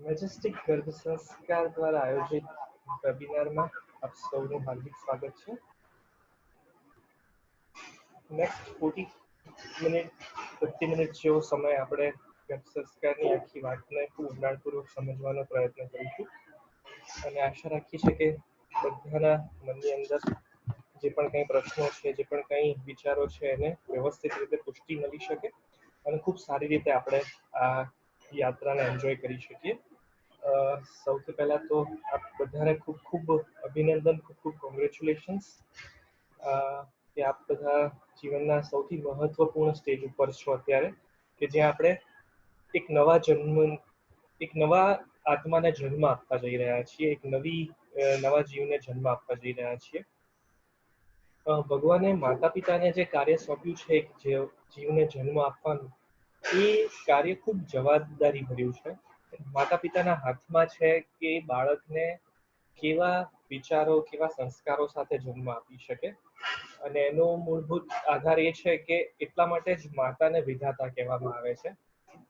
મેજેસ્ટિક ગર્ભ સંસ્કાર દ્વારા આયોજિત વેબિનારમાં આપ સૌનું હાર્દિક સ્વાગત છે. નેક્સ્ટ 50 મિનિટ જેવો સમય આપણે ગર્ભ સંસ્કારની આખી વાતને ખૂબ ઊંડાણપૂર્વક સમજવાનો પ્રયત્ન કરીશું અને આશા રાખીએ છીએ કે બધાના મનની અંદર જે પણ કંઈ પ્રશ્નો છે, જે પણ કંઈ વિચારો છે, એને વ્યવસ્થિત રીતે પુષ્ટિ મળી શકે અને ખૂબ સારી રીતે આપણે આ યાત્રાને એન્જોય કરી શકીએ. સૌથી પહેલા તો આપ બધાને ખૂબ ખૂબ અભિનંદન, ખૂબ ખૂબ કોંગ્રેચ્યુલેશન્સ કે આપ બધા જીવનના સૌથી મહત્વપૂર્ણ સ્ટેજ ઉપર છો અત્યારે, કે જ્યાં આપણે એક નવા આત્માને જન્મ આપવા જઈ રહ્યા છીએ, એક નવા જીવને જન્મ આપવા જઈ રહ્યા છીએ. ભગવાને માતા પિતાને જે કાર્ય સોંપ્યું છે, એક જીવને જન્મ આપવાનું, એ કાર્ય ખૂબ જવાબદારી ભર્યું છે. માતા પિતાના હાથમાં છે કે બાળકને કેવા વિચારો, કેવા સંસ્કારો સાથે જન્મ આપી શકે, અને એનો મૂળભૂત આધાર એ છે કે એટલા માટે જ માતાને વિધાતા કહેવામાં આવે છે.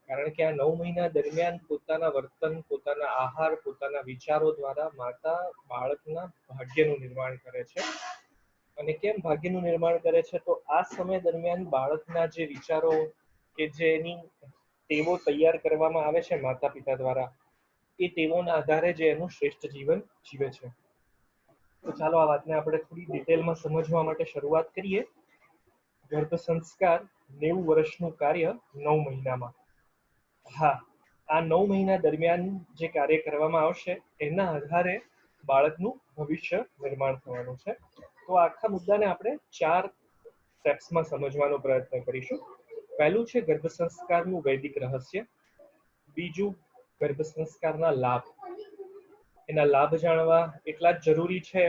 કારણ કે આ 9 મહિના દરમિયાન પોતાના વર્તન, પોતાના આહાર, પોતાના વિચારો દ્વારા માતા બાળકના ભાગ્યનું નિર્માણ કરે છે. અને કેમ ભાગ્યનું નિર્માણ કરે છે? તો આ સમય દરમિયાન બાળકના જે વિચારો કે જે એની ટેવો તૈયાર કરવામાં આવે છે માતા પિતા દ્વારા, એ ટેવોના આધારે જે એનું શ્રેષ્ઠ જીવન જીવે છે. તો ચાલો આ વાતને આપણે થોડી ડિટેલમાં સમજવા માટે શરૂઆત કરીએ. ગર્ભ સંસ્કાર 90 વર્ષનું કાર્ય 9 મહિનામાં. હા, આ 9 મહિના દરમિયાન જે કાર્ય કરવામાં આવશે એના આધારે બાળકનું ભવિષ્ય નિર્માણ થવાનું છે. તો આખા મુદ્દાને આપણે 4 સ્ટેપ્સમાં સમજવાનો પ્રયત્ન કરીશું. પહેલું છે ગર્ભ સંસ્કારનું વૈદિક રહસ્ય. બીજું, ગર્ભ સંસ્કારના લાભ. એના લાભ જાણવા એટલા જ જરૂરી છે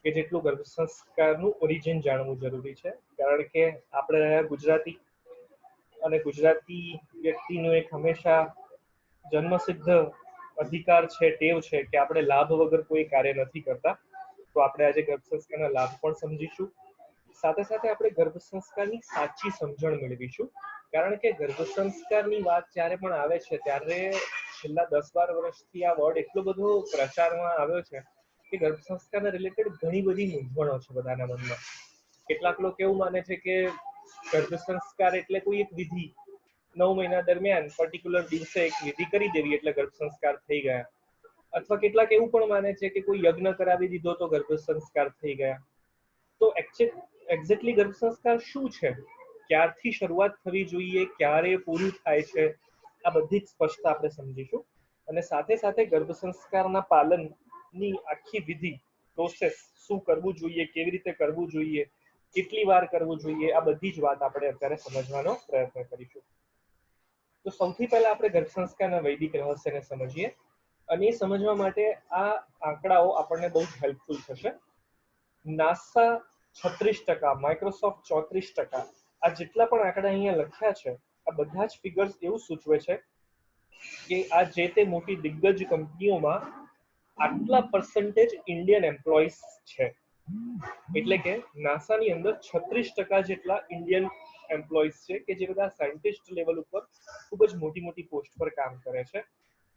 કે જેટલું ગર્ભ સંસ્કારનું ઓરિજિન જાણવું જરૂરી છે. કારણ કે આપણે રહ્યા ગુજરાતી, અને ગુજરાતી વ્યક્તિનું એક હંમેશા જન્મસિદ્ધ અધિકાર છે, ટેવ છે કે આપણે લાભ વગર કોઈ કાર્ય નથી કરતા. તો આપણે આજે ગર્ભ સંસ્કારના લાભ પણ સમજીશું. સાથે સાથે આપણે ગર્ભ સંસ્કારની સાચી સમજણ મેળવીશું. કારણ કે ગર્ભ સંસ્કારની વાત જ્યારે પણ આવે છે ત્યારે છેલ્લા 10-12 વર્ષથી આ વર્ડ એટલો બધો પ્રચારમાં આવ્યો છે કે ગર્ભ સંસ્કારના રિલેટેડ ઘણી બધી મૂંઝવણો છે બધાના મનમાં. કેટલાક લોકો એવું માને છે કે ગર્ભ સંસ્કાર એટલે કોઈ એક વિધિ, 9 મહિના દરમિયાન પર્ટિક્યુલર દિવસે એક વિધિ કરી દેવી એટલે ગર્ભ સંસ્કાર થઈ ગયા. અથવા કેટલાક એવું પણ માને છે કે કોઈ યજ્ઞ કરાવી દીધો તો ગર્ભ સંસ્કાર થઈ ગયા. તો એક્ઝેક્ટલી ગર્ભ સંસ્કાર શું છે, ક્યારથી શરૂઆત થવી જોઈએ, ક્યારે પૂરું થાય છે, આ બધી જ સ્પષ્ટતા આપણે સમજીશું. અને સાથે સાથે ગર્ભ સંસ્કારના પાલનની આખી વિધિ, પ્રોસેસ, શું કરવું જોઈએ, કેવી રીતે કરવું જોઈએ, કેટલી વાર કરવું જોઈએ, આ બધી જ વાત આપણે અત્યારે સમજવાનો પ્રયત્ન કરીશું. તો સૌથી પહેલા આપણે ગર્ભ સંસ્કારના વૈદિક રહસ્યને સમજીએ, અને એ સમજવા માટે આ આંકડાઓ આપણને બહુ જ હેલ્પફુલ થશે. નાસા 36%, માઇક્રોસોફ્ટ 34%, આ જેટલા પણ આંકડા અહીંયા લખ્યા છે, આ બધા જ ફિગર્સ એવું સૂચવે છે કે આ જે તે મોટી દિગ્ગજ કંપનીઓમાં આટલા પર્સન્ટેજ ઇન્ડિયન એમ્પ્લોઈઝ છે. એટલે કે નાસાની અંદર 36% જેટલા ઇન્ડિયન એમ્પ્લોઈઝ છે કે જે બધા સાયન્ટિસ્ટ લેવલ ઉપર ખૂબ જ મોટી મોટી પોસ્ટ પર કામ કરે છે.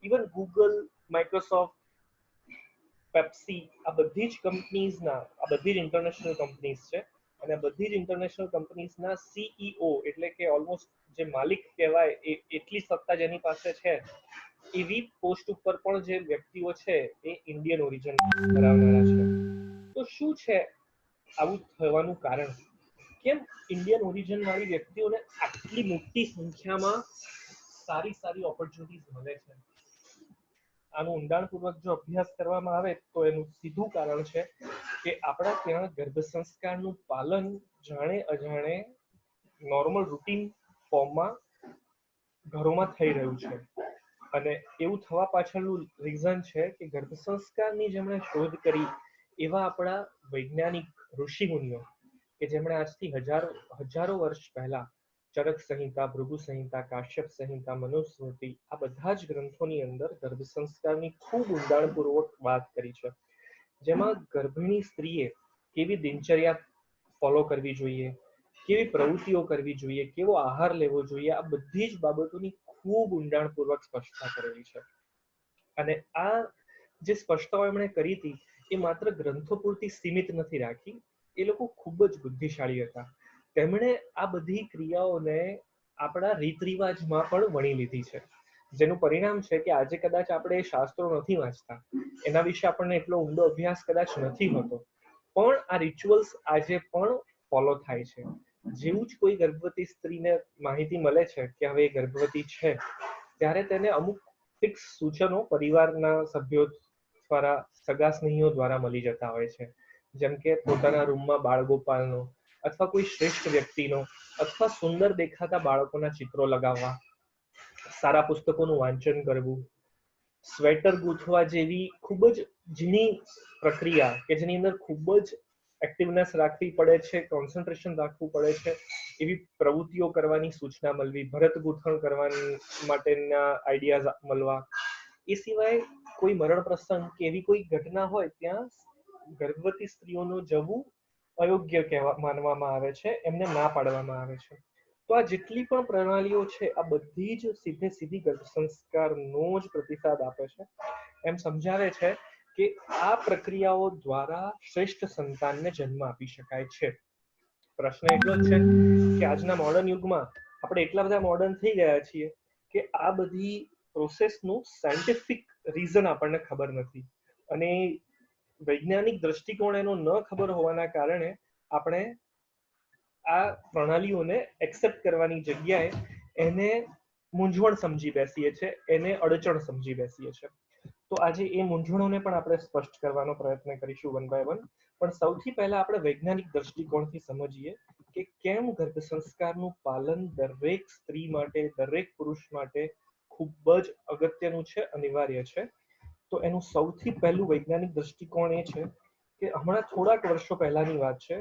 ઇવન ગૂગલ, માઇક્રોસોફ્ટ, પેપ્સી, આ બધી જ કંપનીઝના, આ બધી જ ઇન્ટરનેશનલ કંપનીઝ છે, અને આ બધી જ ઇન્ટરનેશનલ કંપનીઝના સીઈઓ એટલે કે ઓલમોસ્ટ જે માલિક કહેવાય, એટલી સત્તા જેની પાસે છે, એવી પોસ્ટ ઉપર પણ જે વ્યક્તિઓ છે એ ઇન્ડિયન ઓરિજિન ધરાવનારા છે. તો શું છે આવું થવાનું કારણ? કેમ ઇન્ડિયન ઓરિજિન વાળી વ્યક્તિઓને આટલી મોટી સંખ્યામાં સારી ઓપોર્ચ્યુનિટીઝ મળે છે? આનો ઊંડાણપૂર્વક જો અભ્યાસ કરવામાં આવે તો એનું સીધું કારણ છે કે આપણા ત્યાં ગર્ભ સંસ્કારનું પાલન જાણે અજાણે નોર્મલ રૂટીન ફોર્મમાં ઘરોમાં થઈ રહ્યું છે. અને એવું થવા પાછળનું રીઝન છે કે ગર્ભ સંસ્કારની જેમણે શોધ કરી એવા આપણા વૈજ્ઞાનિક ઋષિમુનિઓ, કે જેમણે આજથી હજારો વર્ષ પહેલા ચરક સંહિતા, ભૃગુ સંહિતા, કાશ્યપ સંહિતા, મનુસ્મૃતિ, આ બધા જ ગ્રંથોની અંદર ગર્ભ સંસ્કારની ખૂબ ઊંડાણપૂર્વક વાત કરી છે. જેમાં ગર્ભિણી સ્ત્રીએ કેવી દિનચર્યા ફોલો કરવી જોઈએ, કેવી પ્રવૃત્તિઓ કરવી જોઈએ, કેવો આહાર લેવો જોઈએ, આ બધી જ બાબતોની ખૂબ ઊંડાણપૂર્વક સ્પષ્ટતા કરેલી છે. અને આ જે સ્પષ્ટતાઓ એમણે કરી હતી એ માત્ર ગ્રંથો પૂરતી સીમિત નથી રાખી. એ લોકો ખૂબ જ બુદ્ધિશાળી હતા. તેમણે આ બધી ક્રિયાઓને આપણા રીત રિવાજમાં પણ વણી લીધી છે, જેનું પરિણામ છે કે આજે કદાચ આપણે શાસ્ત્રો નથી વાંચતા, એના વિશે આપણને એટલો ઊંડો અભ્યાસ કદાચ નથી હોતો, પણ આ રિચ્યુઅલ્સ આજે પણ ફોલો થાય છે. જેવું જ કોઈ ગર્ભવતી સ્ત્રીને માહિતી મળે છે કે હવે એ ગર્ભવતી છે, ત્યારે તેને અમુક ફિક્સ સૂચનો પરિવારના સભ્યો દ્વારા, સગા સ્નેહીઓ દ્વારા મળી જતા હોય છે. જેમ કે પોતાના રૂમમાં બાળગોપાલનો અથવા કોઈ શ્રેષ્ઠ વ્યક્તિનો અથવા સુંદર દેખાતા બાળકોના ચિત્રો લગાવવા, સારા પુસ્તકોનું વાંચન કરવું, સ્વેટર ગૂંથવા જેવી ખૂબ જ ઝીણી પ્રક્રિયા કે જેની અંદર ખૂબ જ એક્ટિવનેસ રાખવી પડે છે, કોન્સન્ટ્રેશન રાખવું પડે છે, એવી પ્રવૃત્તિઓ કરવાની સૂચના મળવી, ભરત ગૂંથણ કરવાની માટેના આઈડિયાઝ મળવા. એ સિવાય કોઈ મરણ પ્રસંગ કે એવી કોઈ ઘટના હોય ત્યાં ગર્ભવતી સ્ત્રીઓનું જવું અયોગ્ય માનવામાં આવે છે, એમને ના પાડવામાં આવે છે. તો આ જેટલી પણ પ્રણાલીઓ છે આ બધી જ સીધી ગર્ભ સંસ્કારનો જ પ્રતિસાદ આપે છે. એમ સમજાવે છે કે આ પ્રક્રિયાઓ દ્વારા શ્રેષ્ઠ સંતાનને જન્મ આપી શકાય છે. પ્રશ્ન એટલો જ છે કે આજના મોડર્ન યુગમાં આપણે એટલા બધા મોડર્ન થઈ ગયા છીએ કે આ બધી પ્રોસેસનું સાયન્ટિફિક રીઝન આપણને ખબર નથી, અને વૈજ્ઞાનિક દ્રષ્ટિકોણ એનો ન ખબર હોવાના કારણે આપણે આ પ્રણાલીઓને એક્સેપ્ટ કરવાની જગ્યાએ એને મૂંઝવણ સમજી બેસીએ છીએ, એને અડચણ સમજી બેસીએ છીએ. તો આજે એ મૂંઝવણોને પણ આપણે સ્પષ્ટ કરવાનો પ્રયત્ન કરીશું વન બાય વન. પણ સૌથી પહેલા આપણે વૈજ્ઞાનિક દ્રષ્ટિકોણથી સમજીએ કે કેમ ગર્ભ સંસ્કારનું પાલન દરેક સ્ત્રી માટે, દરેક પુરુષ માટે ખૂબ જ અગત્યનું છે, અનિવાર્ય છે. તો એનું સૌથી પહેલું વૈજ્ઞાનિક દ્રષ્ટિકોણ એ છે કે હમણાં થોડાક વર્ષો પહેલાની વાત છે,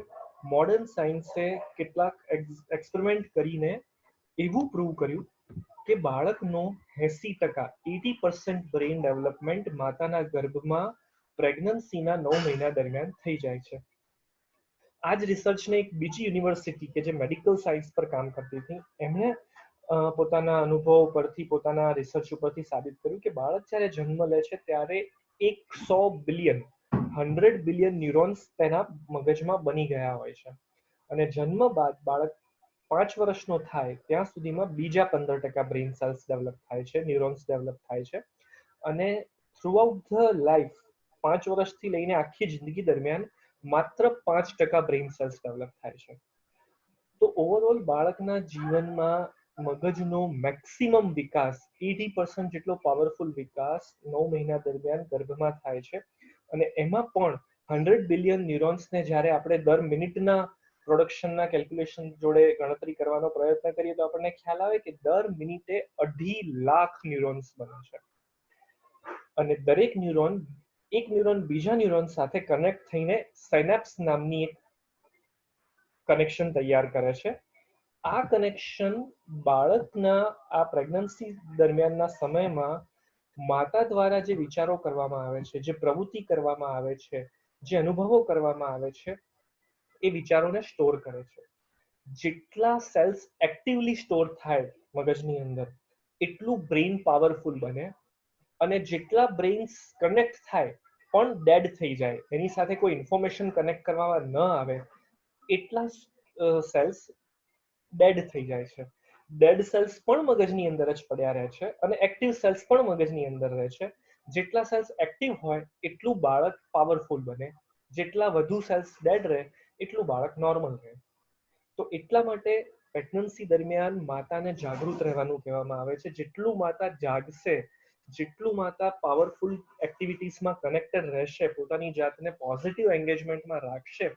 મોડર્ન સાયન્સે કેટલાક એક્સપેરિમેન્ટ કરીને એવું પ્રૂવ કર્યું કે બાળકનો 80% બ્રેઇન ડેવલપમેન્ટ માતાના ગર્ભમાં પ્રેગ્નન્સીના 9 મહિના દરમિયાન થઈ જાય છે. આ જ રિસર્ચને એક બીજી યુનિવર્સિટી કે જે મેડિકલ સાયન્સ પર કામ કરતી હતી, એમણે પોતાના અનુભવ પરથી, પોતાના રિસર્ચ ઉપરથી સાબિત કર્યું કે બાળક જ્યારે જન્મ લે છે ત્યારે 100 બિલિયન 100 બિલિયન ન્યુરોન્સ તેના મગજમાં બની ગયા હોય છે, અને જન્મ બાદ બાળક 5 વર્ષનો થાય ત્યાં સુધીમાં બીજા 15% બ્રેઇન સેલ્સ ડેવલપ થાય છે, ન્યુરોન્સ ડેવલપ થાય છે, અને થ્રુઆઉટ ધ લાઈફ 5 વર્ષથી લઈને આખી જિંદગી દરમિયાન માત્ર 5% બ્રેઇન સેલ્સ ડેવલપ થાય છે. તો ઓવરઓલ બાળકના જીવનમાં મગજનો મેક્સિમમ વિકાસ, 80% જેટલો પાવરફુલ વિકાસ 9 મહિના દરમિયાન ગર્ભમાં થાય છે. અને એમાં પણ 100 બિલિયન ન્યુરોન્સને જ્યારે આપણે દર મિનિટના પ્રોડક્શનના કેલ્ક્યુલેશન જોડે ગણતરી કરવાનો પ્રયત્ન કરીએ તો આપણને ખ્યાલ આવે કે દર મિનિટે 2.5 લાખ ન્યુરોન્સ બને છે. અને દરેક ન્યુરોન એક ન્યુરોન બીજા ન્યુરોન સાથે કનેક્ટ થઈને સાયનેપ્સ નામની એક કનેક્શન તૈયાર કરે છે. આ કનેક્શન બાળકના આ પ્રેગ્નન્સી દરમિયાનના સમયમાં માતા દ્વારા જે વિચારો કરવામાં આવે છે, જે પ્રવૃત્તિ કરવામાં આવે છે, જે અનુભવો કરવામાં આવે છે, એ વિચારોને સ્ટોર કરે છે. જેટલા સેલ્સ એક્ટિવલી સ્ટોર થાય મગજની અંદર, એટલું બ્રેઇન પાવરફુલ બને, અને જેટલા બ્રેઇન્સ કનેક્ટ થાય પણ ડેડ થઈ જાય, એની સાથે કોઈ ઇન્ફોર્મેશન કનેક્ટ કરવામાં ન આવે, એટલા સેલ્સ ડેડ થઈ જાય છે. ડેડ સેલ્સ પણ મગજની અંદર જ પડ્યા રહે છે, અને એક્ટિવ સેલ્સ પણ મગજની અંદર રહે છે. જેટલા સેલ્સ એક્ટિવ હોય એટલું બાળક પાવરફુલ બને, જેટલા વધુ સેલ્સ ડેડ રહે એટલું બાળક નોર્મલ રહે. તો એટલા માટે પ્રેગ્નન્સી દરમિયાન માતાને જાગૃત રહેવાનું કહેવામાં આવે છે. જેટલું માતા જાગશે, જેટલું માતા પાવરફુલ એક્ટિવિટીઝમાં કનેક્ટેડ રહેશે, પોતાની જાતને પોઝિટિવ એન્ગેજમેન્ટમાં રાખશે,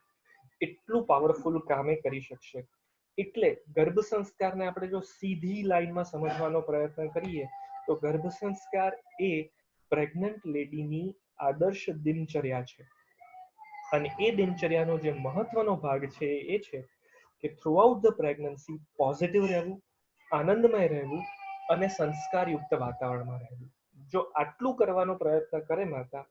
એટલું પાવરફુલ કામે કરી શકશે. એટલે ગર્ભ સંસ્કારને આપણે જો સીધી લાઈનમાં સમજવાનો પ્રયત્ન કરીએ તો ગર્ભ સંસ્કાર એ પ્રેગ્નન્ટ લેડીની આદર્શ દિનચર્યા છે. અને એ દિનચર્યાનો જે મહત્વનો ભાગ છે એ છે કે થ્રુઆઉટ ધ પ્રેગ્નન્સી પોઝિટિવ રહેવું, આનંદમય રહેવું અને સંસ્કારયુક્ત વાતાવરણમાં રહેવું. જો આટલું કરવાનો પ્રયત્ન કરે માતા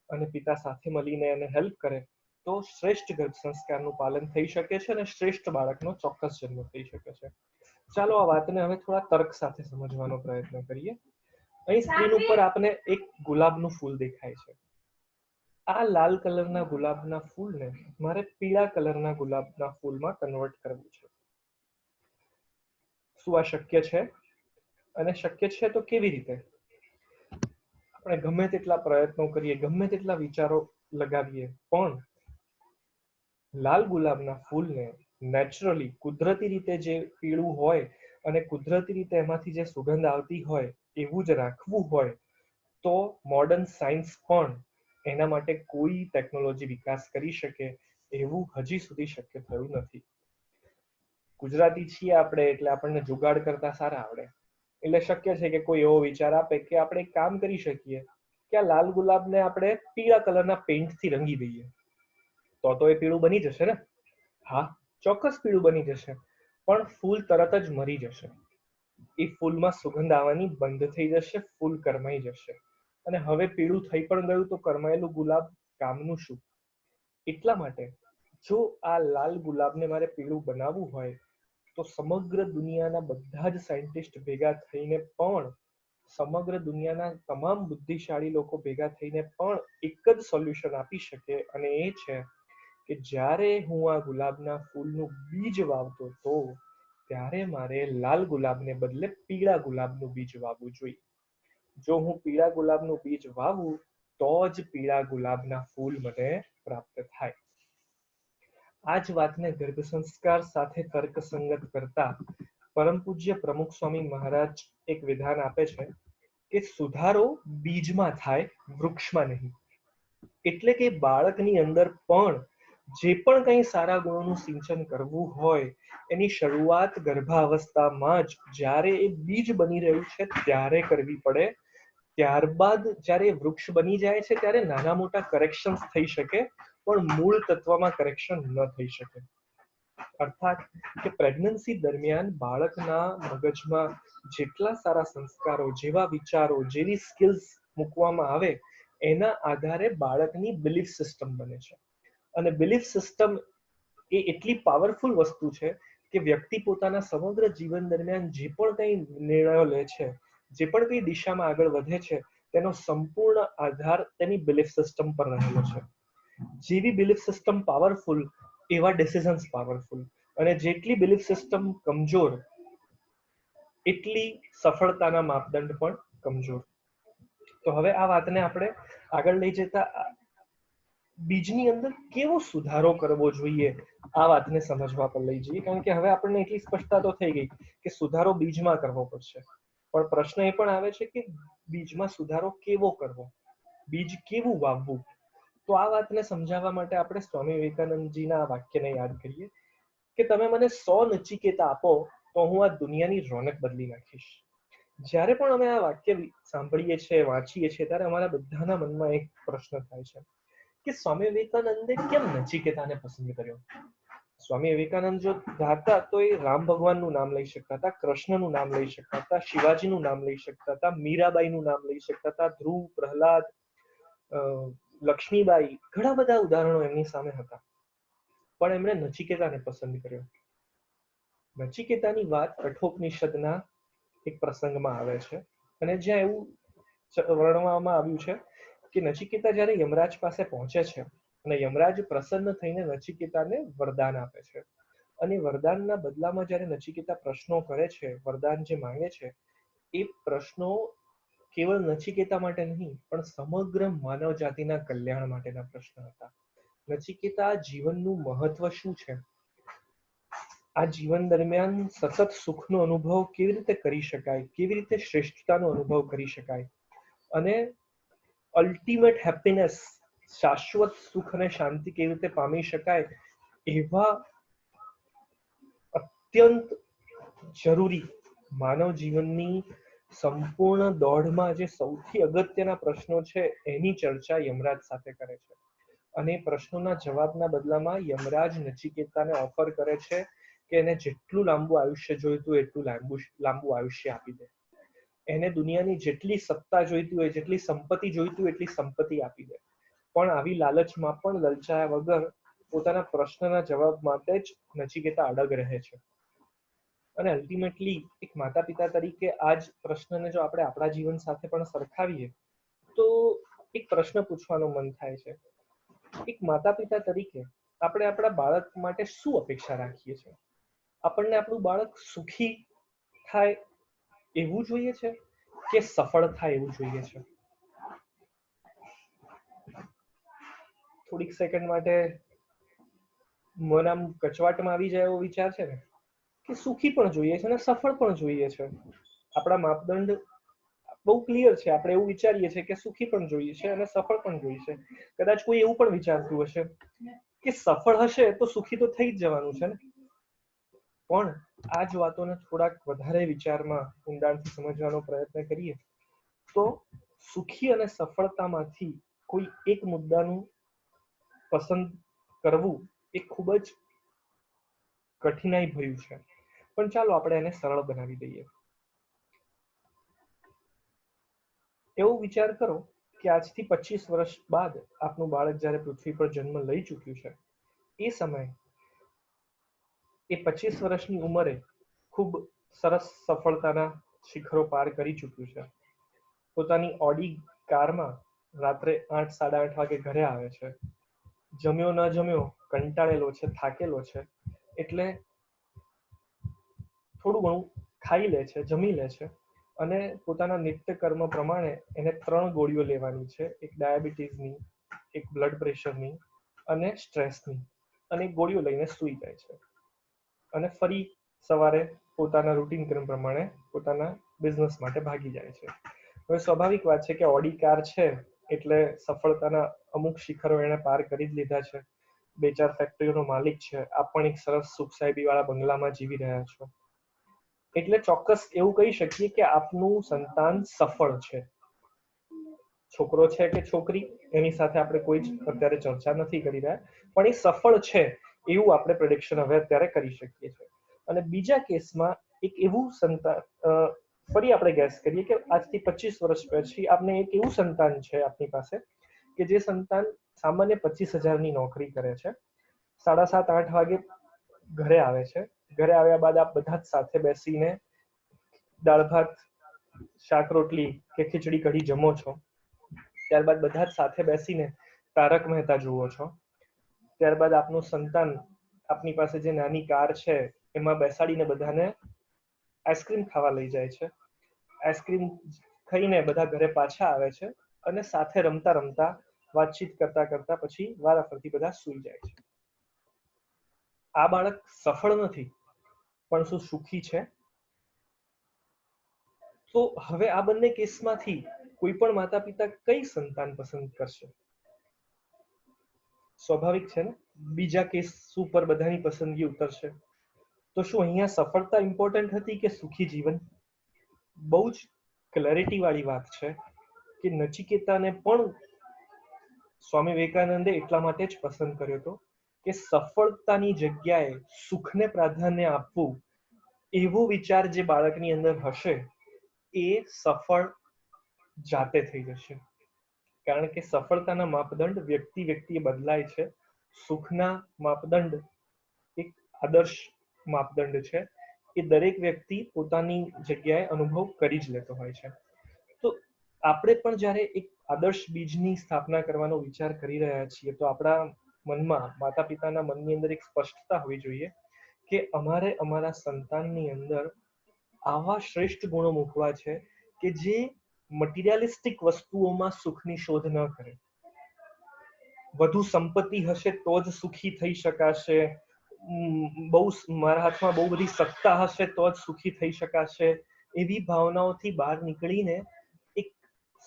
અને પિતા સાથે મળીને એને હેલ્પ કરે તો શ્રેષ્ઠ ગર્ભ સંસ્કારનું પાલન થઈ શકે છે અને શ્રેષ્ઠ બાળકનો ચોક્કસ જન્મ થઈ શકે છે. ચાલો આ વાતને હવે થોડા તર્ક સાથે સમજવાનો પ્રયત્ન કરીએ. અહીં સ્ક્રીન ઉપર આપને એક ગુલાબનું ફૂલ દેખાય છે. આ લાલ કલરના ગુલાબના ફૂલને મારે પીળા કલરના ગુલાબના ફૂલમાં કન્વર્ટ કરવું છે. શું આ શક્ય છે? અને શક્ય છે તો કેવી રીતે? આપણે ગમે તેટલા પ્રયત્નો કરીએ, ગમે તેટલા વિચારો લગાવીએ, પણ લાલ ગુલાબના ફૂલને નેચરલી કુદરતી રીતે જે પીળું હોય અને કુદરતી રીતે એમાંથી જે સુગંધ આવતી હોય એવું જ રાખવું હોય તો મોડર્ન સાયન્સ પણ એના માટે કોઈ ટેકનોલોજી વિકાસ કરી શકે એવું હજી સુધી શક્ય થયું નથી. ગુજરાતી છીએ આપણે એટલે આપણને જુગાડ કરતા સારા આવડે, એટલે શક્ય છે કે કોઈ એવો વિચાર આપે કે આપણે એક કામ કરી શકીએ કે આ લાલ ગુલાબને આપણે પીળા કલરના પેઇન્ટથી રંગી દઈએ, તો એ પીળું બની જશે ને? હા, ચોક્કસ પીળું બની જશે, પણ ફૂલ તરત જ મરી જશે. એ ફૂલમાં સુગંધ આવવાની બંધ થઈ જશે, ફૂલ કરમાઈ જશે. અને હવે પીળું થઈ પણ ગયું તો કરમાયેલું ગુલાબ કામનું શું? એટલા માટે જો આ લાલ ગુલાબને મારે પીળું બનાવવું હોય તો સમગ્ર દુનિયાના બધા જ સાયન્ટિસ્ટ ભેગા થઈને પણ, સમગ્ર દુનિયાના તમામ બુદ્ધિશાળી લોકો ભેગા થઈને પણ એક જ સોલ્યુશન આપી શકે, અને એ છે કે જ્યારે હું આ ગુલાબના ફૂલનું બીજ વાવતો હતો ત્યારે મારે લાલ ગુલાબને બદલે પીળા ગુલાબનું બીજ વાવવું જોઈએ. જો હું પીળા ગુલાબનું બીજ વાવું તો જ પીળા ગુલાબના ફૂલ મને પ્રાપ્ત થાય. આ જ વાતને ગર્ભ સંસ્કાર સાથે તર્કસંગત કરતા પરમ પૂજ્ય પ્રમુખ સ્વામી મહારાજ એક વિધાન આપે છે કે સુધારો બીજમાં થાય, વૃક્ષમાં નહીં. એટલે કે બાળકની અંદર પણ જે પણ કંઈ સારા ગુણોનું સિંચન કરવું હોય એની શરૂઆત ગર્ભાવસ્થામાં જ જ્યારે એ બીજ બની રહ્યું છે ત્યારે કરવી પડે. ત્યારબાદ જ્યારે વૃક્ષ બની જાય છે ત્યારે નાના મોટા કરેક્શન્સ થઈ શકે, પણ મૂળ તત્વમાં કરેક્શન ન થઈ શકે. અર્થાત કે પ્રેગ્નન્સી દરમિયાન બાળકના મગજમાં જેટલા સારા સંસ્કારો, જેવા વિચારો, જેવી સ્કિલ્સ મૂકવામાં આવે એના આધારે બાળકની બિલીફ સિસ્ટમ બને છે. અને બિલીફ સિસ્ટમ એ એટલી પાવરફુલ વસ્તુ છે કે વ્યક્તિ પોતાના સમગ્ર જીવન દરમિયાન જે પણ કંઈ નિર્ણયો લે છે, જે પણ કંઈ દિશામાં આગળ વધે છે, તેનો સંપૂર્ણ આધાર તેની બિલીફ સિસ્ટમ પર રહેલો છે. જેવી બિલીફ સિસ્ટમ પાવરફુલ એવા ડિસિઝન્સ પાવરફુલ, અને જેટલી બિલીફ સિસ્ટમ કમજોર એટલી સફળતાના માપદંડ પણ કમજોર. તો હવે આ વાતને આપણે આગળ લઈ જતા બીજની અંદર કેવો સુધારો કરવો જોઈએ આ વાતને સમજવા પર લઈ જઈએ, કારણ કે હવે આપણને એટલી સ્પષ્ટતા તો થઈ ગઈ કે સુધારો બીજમાં કરવો પડશે, પણ પ્રશ્ન એ પણ આવે છે કે બીજમાં સુધારો કેવો કરવો, બીજ કેવું વાવવું. તો આ વાતને સમજાવવા માટે આપણે સ્વામી વિવેકાનંદજીના આ વાક્યને યાદ કરીએ કે તમે મને 100 નચિકેતા આપો તો હું આ દુનિયાની રોનક બદલી નાખીશ. જ્યારે પણ અમે આ વાક્ય સાંભળીએ છીએ, વાંચીએ છીએ, ત્યારે અમારા બધાના મનમાં એક પ્રશ્ન થાય છે કે સ્વામી વિવેકાનંદે કેમ નચિકેતાને પસંદ કર્યો? સ્વામી વિવેકાનંદ જો ધારતા તો એ રામ ભગવાનનું નામ લઈ શકતા હતા, કૃષ્ણનું નામ લઈ શકતા હતા, શિવાજીનું નામ લઈ શકતા હતા, મીરાબાઈનું નામ લઈ શકતા હતા, ધ્રુવ, પ્રહલાદ, લક્ષ્મીબાઈ, ઘણા બધા ઉદાહરણો એમની સામે હતા, પણ એમણે નચિકેતાને પસંદ કર્યો. નચિકેતાની વાત કઠોપનિષદના એક પ્રસંગમાં આવે છે, અને જ્યાં એવું વર્ણવવામાં આવ્યું છે કે નચિકેતા જ્યારે યમરાજ પાસે પહોંચે છે અને યમરાજ પ્રસન્ન થઈને નચિકેતાને વરદાન આપે છે, અને વરદાનના બદલામાં જ્યારે નચિકેતા પ્રશ્નો કરે છે, વરદાન જે માંગે છે, એ પ્રશ્નો કેવળ નચિકેતા માટે નહીં પણ સમગ્ર માનવ જાતિના કલ્યાણ માટેના પ્રશ્ન હતા. નચિકેતા જીવનનું મહત્વ શું છે, આ જીવન દરમિયાન સતત સુખનો અનુભવ કેવી રીતે કરી શકાય, કેવી રીતે શ્રેષ્ઠતાનો અનુભવ કરી શકાય, અને અલ્ટિમેટ હેપીનેસ, શાશ્વત સુખ અને શાંતિ કેવી રીતે પામી શકાય, એવા અત્યંત જરૂરી માનવ જીવનની સંપૂર્ણ દોડમાં જે સૌથી અગત્યના પ્રશ્નો છે એની ચર્ચા યમરાજ સાથે કરે છે. અને પ્રશ્નોના જવાબના બદલામાં યમરાજ નચિકેતાને ઓફર કરે છે કે એને જેટલું લાંબુ આયુષ્ય જોઈતું એટલું લાંબુ આયુષ્ય આપી દે, એને દુનિયાની જેટલી સત્તા જોઈતી હોય, જેટલી સંપત્તિ જોઈતી હોય એટલી સંપત્તિ આપી દે, પણ આવી લાલચમાં પણ લલચાયા વગર પોતાના પ્રશ્નના જવાબ માટે જ નચિકેતા અડગ રહે છે. અને અલ્ટિમેટલી એક માતા પિતા તરીકે આ જ પ્રશ્નને જો આપણે આપણા જીવન સાથે પણ સરખાવીએ તો એક પ્રશ્ન પૂછવાનું મન થાય છે, એક માતા પિતા તરીકે આપણે આપણા બાળક માટે શું અપેક્ષા રાખીએ છીએ? આપણને આપણું બાળક સુખી થાય એવું જોઈએ છે કે સફળ થાય એવું જોઈએ છે? થોડીક સેકન્ડ માટે મન આમ કચવાટમાં આવી જાય એવો વિચાર છે ને, કે સુખી પણ જોઈએ છે અને સફળ પણ જોઈએ છે. આપણા માપદંડ બહુ ક્લિયર છે. આપણે એવું વિચારીએ છીએ કે સુખી પણ જોઈએ છે અને સફળ પણ જોઈએ છે. કદાચ કોઈ એવું પણ વિચારતું હશે કે સફળ હશે તો સુખી તો થઈ જ જવાનું છે ને. પણ આ જ વાતોને થોડાક વધારે વિચારમાં ઊંડાણથી સમજવાનો પ્રયત્ન કરીએ તો સુખી અને સફળતામાંથી કોઈ એક મુદ્દાનું પસંદ કરવું એ ખૂબ જ કઠિનાઈ ભર્યું છે. પણ ચાલો આપણે એને સરળ બનાવી દઈએ. એવો વિચાર કરો કે આજથી 25 વર્ષ બાદ આપનું બાળક જ્યારે પૃથ્વી પર જન્મ લઈ ચૂક્યું છે, એ સમયે એ 25 વર્ષની ઉંમરે ખૂબ સરસ સફળતાના શિખરો પાર કરી ચૂક્યું છે. પોતાની ઓડી કારમાં રાત્રે 8, 8:30 વાગે ઘરે આવે છે. જમ્યો ન જમ્યો, કંટાળેલો છે, થાકેલો છે, એટલે થોડું ઘણું ખાઈ લે છે, જમી લે છે અને પોતાના નિત્યકર્મ પ્રમાણે એને 3 ગોળીઓ લેવાની છે, એક ડાયાબિટીસની, એક બ્લડ પ્રેશરની અને સ્ટ્રેસની, અને ગોળીઓ લઈને સૂઈ જાય છે અને ફરી સવારે પોતાના રૂટીન ક્રમ પ્રમાણે પોતાના બિઝનેસ માટે ભાગી જાય છે. હવે સ્વાભાવિક વાત છે કે ઓડી કાર છે એટલે સફળતાના અમુક શિખરો એને પાર કરી જ લીધા છે. 2-4 ફેક્ટરીઓનો માલિક છે. આપ પણ એક સરસ સુખ સાહેબી વાળા બંગલામાં જીવી રહ્યા છો. એટલે ચોક્કસ એવું કહી શકીએ કે આપનું સંતાન સફળ છે. છોકરો છે કે છોકરી એની સાથે આપણે કોઈ જ અત્યારે ચર્ચા નથી કરી રહ્યા, પણ એ સફળ છે એવું આપણે પ્રેડિક્શન હવે અત્યારે કરી શકીએ છીએ. અને બીજા કેસમાં એક એવું સંતાન, ફરી આપણે ગેસ કરીએ કે આજથી 25 વર્ષ પછી આપને એક એવું સંતાન છે આપની પાસે કે જે સંતાન સામાન્ય 25,000ની નોકરી કરે છે, 7:30, 8 વાગે ઘરે આવે છે. ઘરે આવ્યા બાદ આપ બધા જ સાથે બેસીને દાળ ભાત, શાક રોટલી કે ખીચડી કઢી જમો છો. ત્યારબાદ બધા જ સાથે બેસીને તારક મહેતા જુઓ છો. ત્યારબાદ આપનું સંતાન આપની પાસે જે નાની કાર છે એમાં બેસાડીને બધાને આઈસ્ક્રીમ ખાવા લઈ જાય છે. આઈસ્ક્રીમ ખાઈને બધા ઘરે પાછા આવે છે અને સાથે રમતા રમતા, વાતચીત કરતા કરતા પછી વારાફરતી બધા સૂઈ જાય છે. આ બાળક સફળ નથી, પણ શું સુખી છે? તો હવે આ બંને કેસમાંથી કોઈ પણ માતા પિતા કઈ સંતાન પસંદ કરશે? સ્વાભાવિક છે ને, બીજા કેસ ઉપર બધાની પસંદગી ઉતરશે. તો શું અહીંયા સફળતા ઇમ્પોર્ટન્ટ હતી કે સુખી જીવન? બહુ જ ક્લેરિટી વાળી વાત છે કે નચિકેતાને પણ સ્વામી વિવેકાનંદે એટલા માટે જ પસંદ કર્યો હતો કે સફળતાની જગ્યાએ સુખને પ્રાધાન્ય આપવું, એવો વિચાર જે બાળકની અંદર હશે એ સફળ જાતે થઈ જશે. કારણ કે સફળતાના માપદંડ વ્યક્તિએ બદલાય છે. સુખના માપદંડ એક આદર્શ માપદંડ છે. એ દરેક વ્યક્તિ પોતાની જગ્યાએ અનુભવ કરી જ લેતો હોય છે. તો આપણે પણ જ્યારે એક આદર્શ બીજની સ્થાપના કરવાનો વિચાર કરી રહ્યા છીએ તો આપણા મનમાં, માતા પિતાના મનની અંદર એક સ્પષ્ટતા હોવી જોઈએ કે અમારે અમારા સંતાનની અંદર આવા શ્રેષ્ઠ ગુણો મૂકવા છે કે જે મટીરિયાલિસ્ટિક વસ્તુઓમાં સુખની શોધ ન કરે. વધુ સંપત્તિ હશે તો જ સુખી થઈ શકાશે, મારા હાથમાં બહુ બધી સત્તા હશે તો જ સુખી થઈ શકાશે, એવી ભાવનાઓથી બહાર નીકળીને એક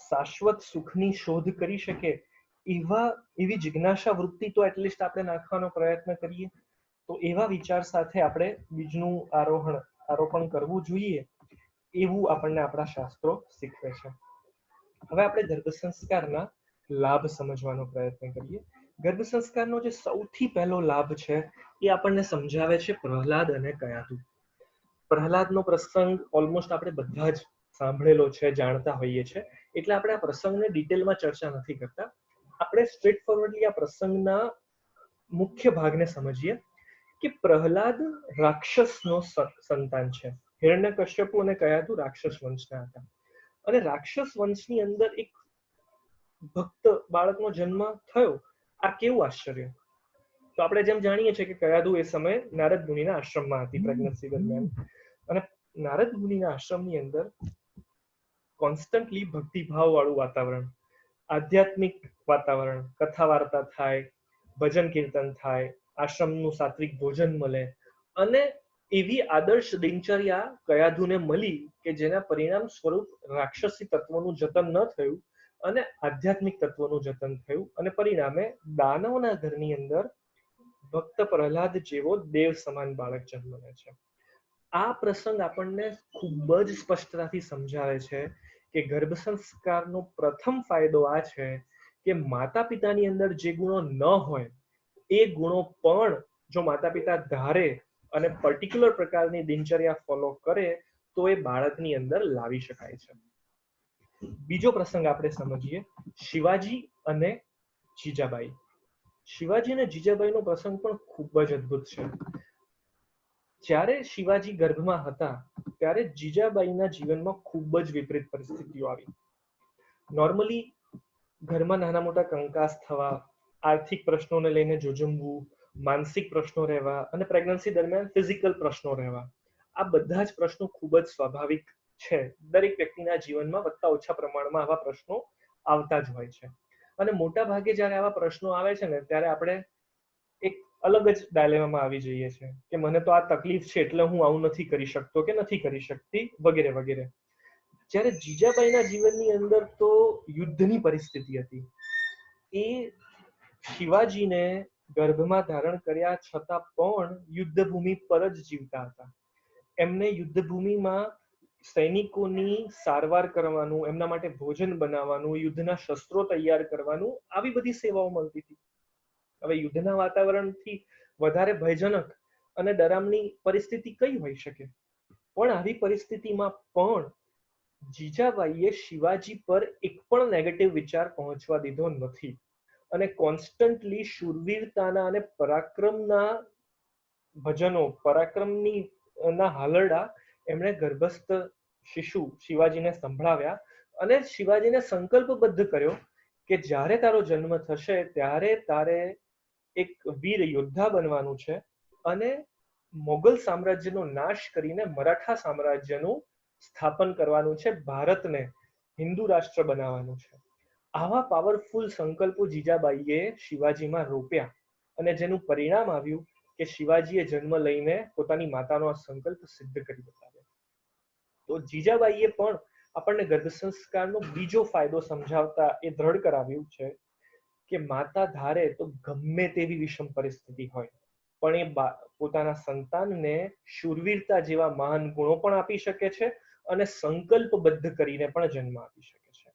શાશ્વત સુખની શોધ કરી શકે એવી જિજ્ઞાસા વૃત્તિ તો એટલીસ્ટ આપણે નાખવાનો પ્રયત્ન કરીએ. તો એવા વિચાર સાથે આપણે બીજનું આરોપણ કરવું જોઈએ, એવું આપણને આપણા શાસ્ત્રો શીખવે છે. હવે આપણે ગર્ભ સંસ્કારના લાભ સમજવાનો પ્રયત્ન કરીએ. ગર્ભ સંસ્કારનો જે સૌથી પહેલો લાભ છે એ આપણને સમજાવે છે પ્રહલાદ અને કયાધુ. પ્રહલાદનો પ્રસંગ ઓલમોસ્ટ આપણે બધા જ સાંભળેલો છે, જાણતા હોઈએ છે, એટલે આપણે આ પ્રસંગને ડિટેલમાં ચર્ચા નથી કરતા. આપણે સ્ટ્રેટ ફોરવર્ડલી આ પ્રસંગના મુખ્ય ભાગને સમજીએ કે પ્રહલાદ રાક્ષસનો સંતાન છે. હિરણ્યકશ્યપુ અને કયાધુ રાક્ષસ વંશના હતા, અને રાક્ષસ વંશની અંદર એક ભક્ત બાળકનો જન્મ થયો. આ કેવું આશ્ચર્ય! તો આપણે જેમ જાણીએ છીએ કે કયાધુ એ સમયે નારદ મુનિના આશ્રમમાં હતી પ્રેગ્નન્સી દરમિયાન, અને નારદ મુનિના આશ્રમની અંદર કોન્સ્ટન્ટલી ભક્તિભાવ વાળું વાતાવરણ, આધ્યાત્મિક વાતાવરણ, કથા વાર્તા થાય, ભજન કીર્તન થાય, આશ્રમનું સાત્વિક ભોજન મળે, અને એવી આદર્શ દિનચર્યા કયાધુને મળી કે જેના પરિણામ સ્વરૂપ રાક્ષસી તત્વોનું જતન ન થયું અને આધ્યાત્મિક તત્વોનું જતન થયું, અને પરિણામે દાનવના ઘરની અંદર ભક્ત પ્રહલાદ જેવો દેવ સમાન બાળક જન્મ લે છે. આ પ્રસંગ આપણને ખૂબ જ સ્પષ્ટતાથી સમજાવે છે કે ગર્ભ સંસ્કારનો પ્રથમ ફાયદો આ છે કે માતા પિતાની અંદર જે ગુણો ન હોય એ ગુણો પણ જો માતા પિતા ધારે અને પર્ટિક્યુલર પ્રકારની દિનચર્યા ફોલો કરે તો એ બાળકની અંદર લાવી શકાય છે. બીજો પ્રસંગ આપણે સમજીએ, શિવાજી અને જીજાબાઈ. શિવાજી અને જીજાબાઈનો પ્રસંગ પણ ખૂબ જ અદ્ભુત છે. જ્યારે શિવાજી ગર્ભમાં હતા ત્યારે જીજાબાઈના જીવનમાં ખૂબ જ વિપરીત પરિસ્થિતિઓ આવી. નોર્મલી ઘરમાં નાના મોટા કંકાસ થવા, આર્થિક પ્રશ્નોને લઈને જોજમવું, માનસિક પ્રશ્નો રહેવા અને પ્રેગ્નન્સી દરમિયાન ફિઝિકલ પ્રશ્નો રહેવા, આ બધા જ પ્રશ્નો ખૂબ જ સ્વાભાવિક છે. દરેક વ્યક્તિના જીવનમાં વધતા ઓછા પ્રમાણમાં આવા પ્રશ્નો આવતા જ હોય છે. અને મોટા ભાગે જ્યારે આવા પ્રશ્નો આવે છે ને ત્યારે આપણે એક અલગ જ ડાયલેમામાં આવી જઈએ છીએ કે મને તો આ તકલીફ છે એટલે હું આવું નથી કરી શકતો કે નથી કરી શકતી, વગેરે વગેરે. જ્યારે જીજાબાઈના જીવનની અંદર તો યુદ્ધની પરિસ્થિતિ હતી. એ શિવાજીને ગર્ભમાં ધારણ કર્યા છતાં પણ યુદ્ધભૂમિ પર જ જીવતા હતા. એમને યુદ્ધભૂમિમાં સૈનિકોની સારવાર કરવાનું, એમના માટે ભોજન બનાવવાનું, યુદ્ધના શસ્ત્રો તૈયાર કરવાનું, આવી બધી સેવાઓ મળતી હતી. હવે યુદ્ધના વાતાવરણથી વધારે ભયજનક અને ડરામની પરિસ્થિતિ કઈ હોઈ શકે? પણ આવી પરિસ્થિતિમાં પણ જીજાબાઈએ શિવાજી પર એક પણ નેગેટિવ વિચાર પહોંચવા દીધો નથી, અને કોન્સ્ટન્ટલી શૂરવીરતાના અને પરાક્રમના ભજનો, પરાક્રમની ના હાલરડા એમણે ગર્ભસ્થ શિશુ શિવાજીને સંભળાવ્યા, અને શિવાજીને સંકલ્પબદ્ધ કર્યો કે જ્યારે તારો જન્મ થશે ત્યારે તારે એક વીર યોદ્ધા બનવાનું છે અને મોગલ સામ્રાજ્યનો નાશ કરીને મરાઠા સામ્રાજ્યનું સ્થાપન કરવાનું છે, ભારતને હિન્દુ રાષ્ટ્ર બનાવવાનું છે. આવા પાવરફુલ સંકલ્પો જીજાબાઈએ શિવાજીમાં રોપ્યા, અને જેનું પરિણામ આવ્યું કે શિવાજીએ જન્મ લઈને પોતાની માતાનો આ સંકલ્પ સિદ્ધ કરી બતાવ્યો. તો જીજાબાઈએ પણ આપણને ગર્ભ સંસ્કારનો બીજો ફાયદો સમજાવતા એ દ્રઢ કરાવ્યું છે કે માતા ધારે તો ગમે તેવી વિષમ પરિસ્થિતિ હોય પણ એ પોતાના સંતાનને શૂરવીરતા જેવા મહાન ગુણો પણ આપી શકે છે અને સંકલ્પબદ્ધ કરીને પણ જન્મ આપી શકે છે.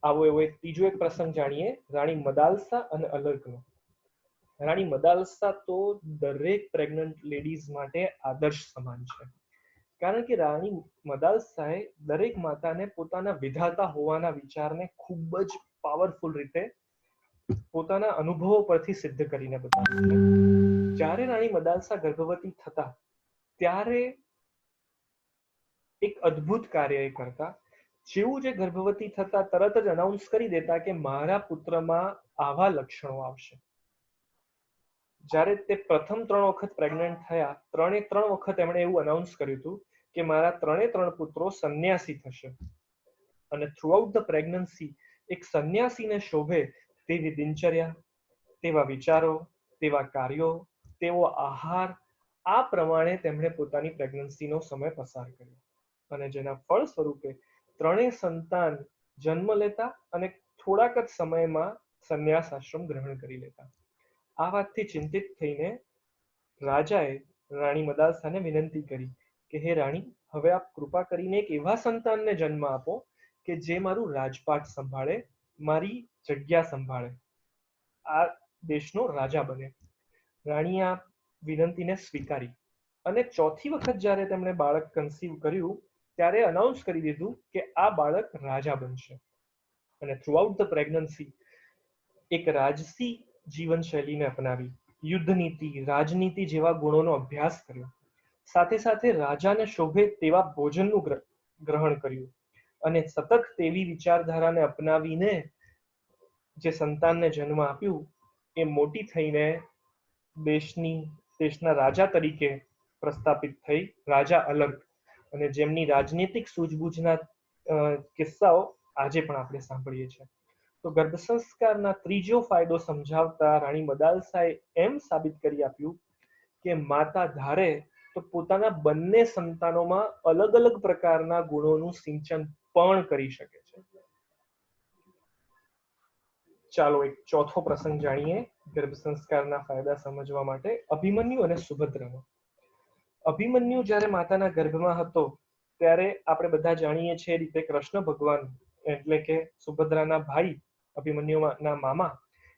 આવો એવો ત્રીજો એક પ્રસંગ જાણીએ, રાણી મદાલસા અને અલર્કનો. રાણી મદાલસા તો દરેક પ્રેગ્નન્ટ લેડીઝ માટે આદર્શ સમાન છે, કારણ કે રાણી મદાલસાએ દરેક માતાને પોતાના વિધાતા હોવાના વિચારને ખૂબ જ પાવરફુલ રીતે પોતાના અનુભવો પરથી સિદ્ધ કરીને બતાવ્યું છે. જ્યારે રાણી મદાલસા ગર્ભવતી થતા ત્યારે એક અદ્ભુત કાર્ય એ કરતા, જેવું જે ગર્ભવતી થતા તરત જ અનાઉન્સ કરી દેતા કે મારા પુત્રમાં આવા લક્ષણો આવશે. જ્યારે તે પ્રથમ 3 વખત પ્રેગ્નન્ટ થયા, 3 વખત એમણે એવું અનાઉન્સ કર્યું હતું કે મારા 3 પુત્રો સંન્યાસી થશે. અને થ્રુઆઉટ ધ પ્રેગ્નન્સી એક સંન્યાસીને શોભે તેવી દિનચર્યા, તેવા વિચારો, તેવા કાર્યો, તેવો આહાર, આ પ્રમાણે તેમણે પોતાની પ્રેગ્નન્સીનો સમય પસાર કર્યો, અને જેના ફળ સ્વરૂપે 3 સંતાન જન્મ લેતા અને થોડાક જ સમયમાં સંન્યાસ આશ્રમ ગ્રહણ કરી લેતા. આ વાતથી ચિંતિત થઈને રાજાએ રાણી મદાલસાને વિનંતી કરી કે હે રાણી, હવે આપ કૃપા કરીને એક એવા સંતાનને જન્મ આપો કે જે મારું રાજપાટ સંભાળે, મારી જગ્યા સંભાળે, આ દેશનો રાજા બને. રાણીએ આ વિનંતીને સ્વીકારી, અને 4થી વખત જ્યારે તેમણે બાળક કન્સીવ કર્યું ત્યારે અનાઉન્સ કરી દીધું કે આ બાળક રાજા બનશે. અને થ્રુઆઉટ ધ પ્રેગ્નન્સી એક રાજસી જીવનશૈલીને અપનાવી, યુદ્ધ નીતિ, રાજનીતિ જેવા ગુણોનો અભ્યાસ કર્યો. સાથે સાથે રાજાને શોભે તેવા ભોજનનું ગ્રહણ કર્યું અને સતત તેવી વિચારધારાને અપનાવીને જે સંતાનને જન્મ આપ્યું એ મોટી થઈને દેશના રાજા તરીકે પ્રસ્થાપિત થઈ રાજા અલર્ક, અને જેમની રાજનીતિક સૂઝબૂછના કિસ્સાઓ આજે પણ આપણે સાંભળીએ છીએ. તો ગર્ભ સંસ્કારના ત્રીજો ફાયદો સમજાવતા રાણી મદાલસાએ એમ સાબિત કરી આપ્યું કે માતા ધારે તો પોતાના બંને સંતાનોમાં અલગ અલગ પ્રકારના ગુણોનું સિંચન પણ કરી શકે છે. ચાલો એક ચોથો પ્રસંગ જાણીએ ગર્ભ સંસ્કારના ફાયદા સમજવા માટે, અભિમન્યુ અને સુભદ્રાનો. અભિમન્યુ જ્યારે માતાના ગર્ભમાં હતો ત્યારે આપણે બધા જાણીએ છીએ રીતે કૃષ્ણ ભગવાન એટલે કે સુભદ્રાના ભાઈ અભિમન્યુના મામા,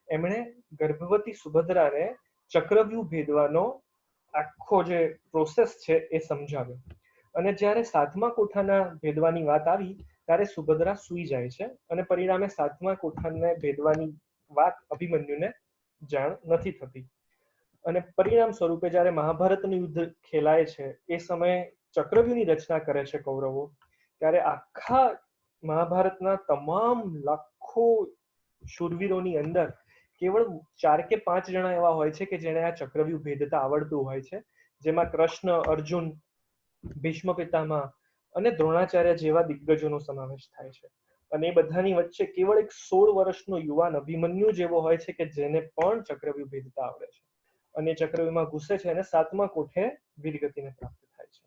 એમણે ગર્ભવતી સુભદ્રાને ચક્રવ્યૂહ ભેદવાનો આખો જે પ્રોસેસ છે એ સમજાવ્યો. અને જ્યારે સાતમા કોઠાના ભેદવાની વાત આવી ત્યારે સુભદ્રા સૂઈ જાય છે અને પરિણામે સાતમા કોઠાને ભેદવાની વાત અભિમન્યુને જાણ નથી થતી. અને પરિણામ સ્વરૂપે જ્યારે મહાભારતનું યુદ્ધ ખેલાય છે એ સમયે ચક્રવ્યૂહની રચના કરે છે કૌરવો, ત્યારે આખા મહાભારતના તમામ લાખો શૂરવીરોની અંદર કેવળ 4 કે 5 જણા એવા હોય છે કે જેને આ ચક્રવ્યૂહ ભેદતા આવડતું હોય છે, જેમાં કૃષ્ણ, અર્જુન, ભીષ્મ પિતામહ અને દ્રોણાચાર્ય જેવા દિગ્ગજોનો સમાવેશ થાય છે. અને એ બધાની વચ્ચે કેવળ એક 16 વર્ષનો યુવાન અભિમન્યુ જેવો હોય છે કે જેને પણ ચક્રવ્યૂહ ભેદતા આવડે છે અને ચક્રવ્યૂહમાં ઘૂસે છે અને સાતમા કોઠે વીરગતિને પ્રાપ્ત થાય છે.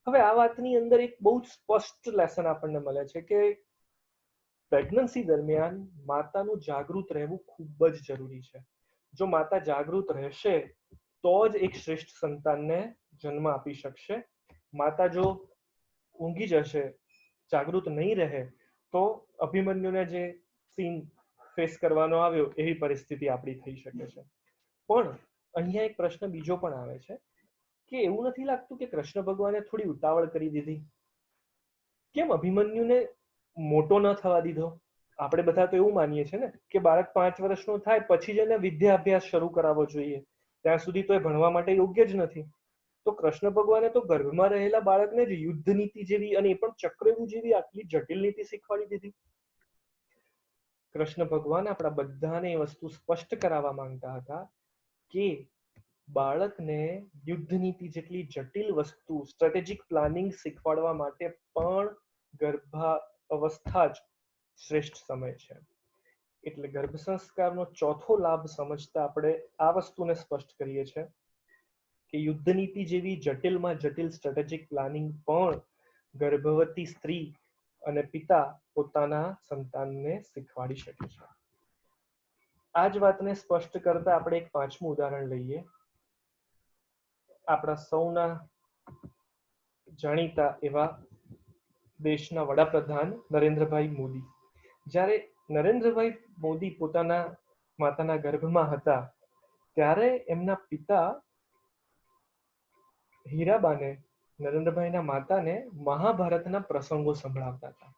હવે આ વાતની અંદર એક બહુ જ સ્પષ્ટ લેસન આપણને મળે છે કે પ્રેગ્નન્સી દરમિયાન માતાનું જાગૃત રહેવું ખૂબ જ જરૂરી છે. જો માતા જાગૃત રહેશે તો જ એક શ્રેષ્ઠ સંતાનને જન્મ આપી શકશે. માતા જો ઊંઘી જશે, જાગૃત નહીં રહે, તો અભિમન્યુને જે સીન ફેસ કરવાનો આવ્યો એવી પરિસ્થિતિ આપણી થઈ શકે છે. પણ અહીંયા એક પ્રશ્ન બીજો પણ આવે છે કે એવું નથી લાગતું કે કૃષ્ણ ભગવાને થોડી ઉતાવળ કરી દીધી? કેમ અભિમન્યુને મોટો ન થવા દીધો? આપણે બધા તો એવું માનીએ છીએ ને કે બાળક 5 વર્ષનો થાય પછી જ એને વિદ્યાભ્યાસ શરૂ કરાવવો જોઈએ, ત્યાં સુધી તો એ ભણવા માટે યોગ્ય જ નથી. તો કૃષ્ણ ભગવાને તો ગર્ભમાં રહેલા બાળકને જ યુદ્ધ નીતિ જેવી અને એ પણ ચક્રવ્યૂહ જેવી આટલી જટિલ નીતિ શીખવાડી દીધી. કૃષ્ણ ભગવાન આપણા બધાને એ વસ્તુ સ્પષ્ટ કરાવવા માંગતા હતા કે બાળકને યુદ્ધ નીતિ જેટલી જટિલ વસ્તુ, સ્ટ્રેટેજિક પ્લાનિંગ શીખવાડવા માટે પણ ગર્ભાવસ્થા જ શ્રેષ્ઠ સમય છે. એટલે ગર્ભ સંસ્કારનો ચોથો લાભ સમજતા આપણે આ વસ્તુને સ્પષ્ટ કરીએ છીએ કે યુદ્ધ નીતિ જેવી જટિલમાં જટિલ સ્ટ્રેટેજિક પ્લાનિંગ પણ ગર્ભવતી સ્ત્રી અને પિતા પોતાના સંતાનને શીખવાડી શકે છે. આ જ વાતને સ્પષ્ટ કરતા આપણે એક 5મું ઉદાહરણ લઈએ. આપણા સૌના જાણીતા એવા દેશના વડાપ્રધાન નરેન્દ્રભાઈ મોદી. જ્યારે નરેન્દ્રભાઈ મોદી પોતાના માતાના ગર્ભમાં હતા ત્યારે એમના પિતા હીરાબાને નરેન્દ્રભાઈના માતાને મહાભારતના પ્રસંગો સંભળાવતા હતા.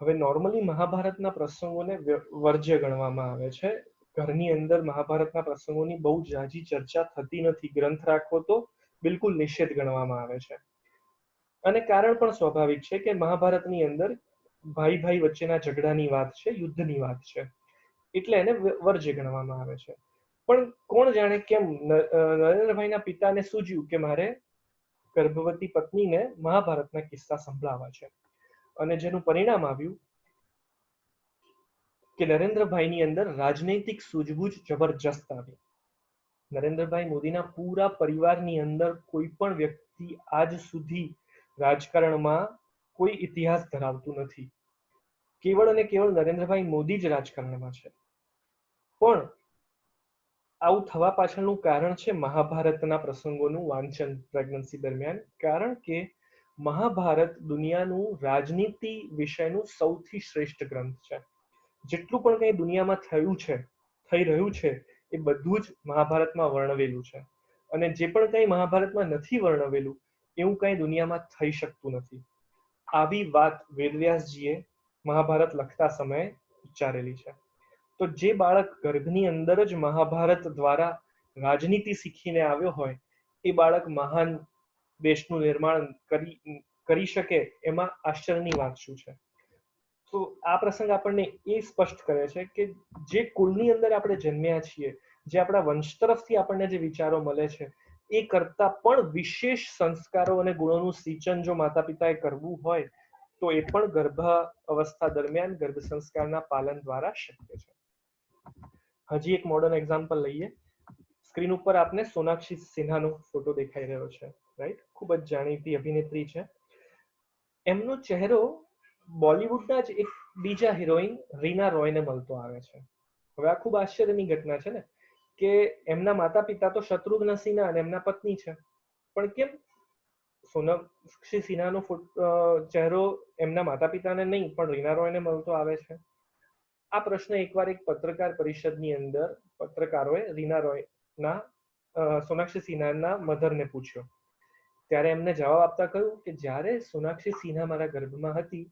હવે નોર્મલી મહાભારતના પ્રસંગોને વર્જ્ય ગણવામાં આવે છે. ઘરની અંદર મહાભારતના પ્રસંગોની બહુ ઝાઝી ચર્ચા થતી નથી. ગ્રંથ રાખવો તો બિલકુલ નિષેધ ગણવામાં આવે છે. અને કારણ પણ સ્વાભાવિક છે કે મહાભારતની અંદર ભાઈ ભાઈ વચ્ચેના ઝઘડાની વાત છે, યુદ્ધની વાત છે, એટલે એને વર્જ્ય ગણવામાં આવે છે. પણ કોણ જાણે કેમ નરેન્દ્રભાઈના પિતાને સૂઝ્યું કે મારે ગર્ભવતી પત્નીને મહાભારતના કિસ્સા સંભળાવવા છે, અને જેનું પરિણામ આવ્યું કે નરેન્દ્રભાઈની અંદર રાજનૈતિક સૂઝબૂછ જબરજસ્ત આવી. નરેન્દ્રભાઈ મોદીના પૂરા પરિવારની અંદર કોઈ પણ વ્યક્તિ આજ સુધી રાજકારણમાં કોઈ ઇતિહાસ ધરાવતું નથી. કેવળ અને કેવળ નરેન્દ્રભાઈ મોદી જ રાજકારણમાં છે. પણ આવું થવા પાછળનું કારણ છે મહાભારતના પ્રસંગોનું વાંચન પ્રેગ્નન્સી દરમિયાન. કારણ કે મહાભારત દુનિયાનું રાજનીતિ વિષયનું સૌથી શ્રેષ્ઠ ગ્રંથ છે. જેટલું પણ કંઈ દુનિયામાં થયું છે, થઈ રહ્યું છે, એ બધું જ મહાભારતમાં વર્ણવેલું છે. અને જે પણ કંઈ મહાભારતમાં નથી વર્ણવેલું એવું કંઈ દુનિયામાં થઈ શકતું નથી. આવી વાત વેદવ્યાસજીએ મહાભારત લખતા સમયે ઉચ્ચારેલી છે. તો જે બાળક ગર્ભની અંદર જ મહાભારત દ્વારા રાજનીતિ શીખીને આવ્યો હોય એ બાળક મહાન દેશનું નિર્માણ કરી શકે એમાં આશ્ચર્યની વાત શું છે? તો આ પ્રસંગ આપણને એ સ્પષ્ટ કરે છે કે જે કુળની અંદર આપણે જન્મ્યા છીએ, જે આપણા વંશ તરફથી આપણને જે વિચારો મળે છે, એ કરતા પણ વિશેષ સંસ્કારો અને ગુણોનું સિંચન જો માતા પિતાએ કરવું હોય તો એ પણ ગર્ભાવસ્થા દરમિયાન ગર્ભ સંસ્કારના પાલન દ્વારા શક્ય છે. હજી એક મોડર્ન એક્ઝામ્પલ લઈએ. સ્ક્રીન ઉપર આપને સોનાક્ષી સિન્હાનો ફોટો દેખાઈ રહ્યો છે, રાઈટ? ખૂબ જ જાણીતી અભિનેત્રી છે. એમનો ચહેરો બોલિવૂડના જ એક બીજા હિરોઈન રીના રોયને મળતો આવે છે. હવે આ ખૂબ આશ્ચર્યની ઘટના છે ને, કે એમના માતા પિતા તો શત્રુઘ્ન સિન્હા અને એમના પત્ની છે, પણ કેમ સોનાક્ષી સિન્હાનો ચહેરો એમના માતા પિતાને નહીં પણ રીના રોયને મળતો આવે છે? આ પ્રશ્ન એકવાર એક પત્રકાર પરિષદની અંદર પત્રકારોએ રીના રોયના સોનાક્ષી સિન્હાના મધરને પૂછ્યો. ત્યારે એમને જવાબ આપતા કહ્યું કે જ્યારે સોનાક્ષી સિન્હા મારા ગર્ભમાં હતી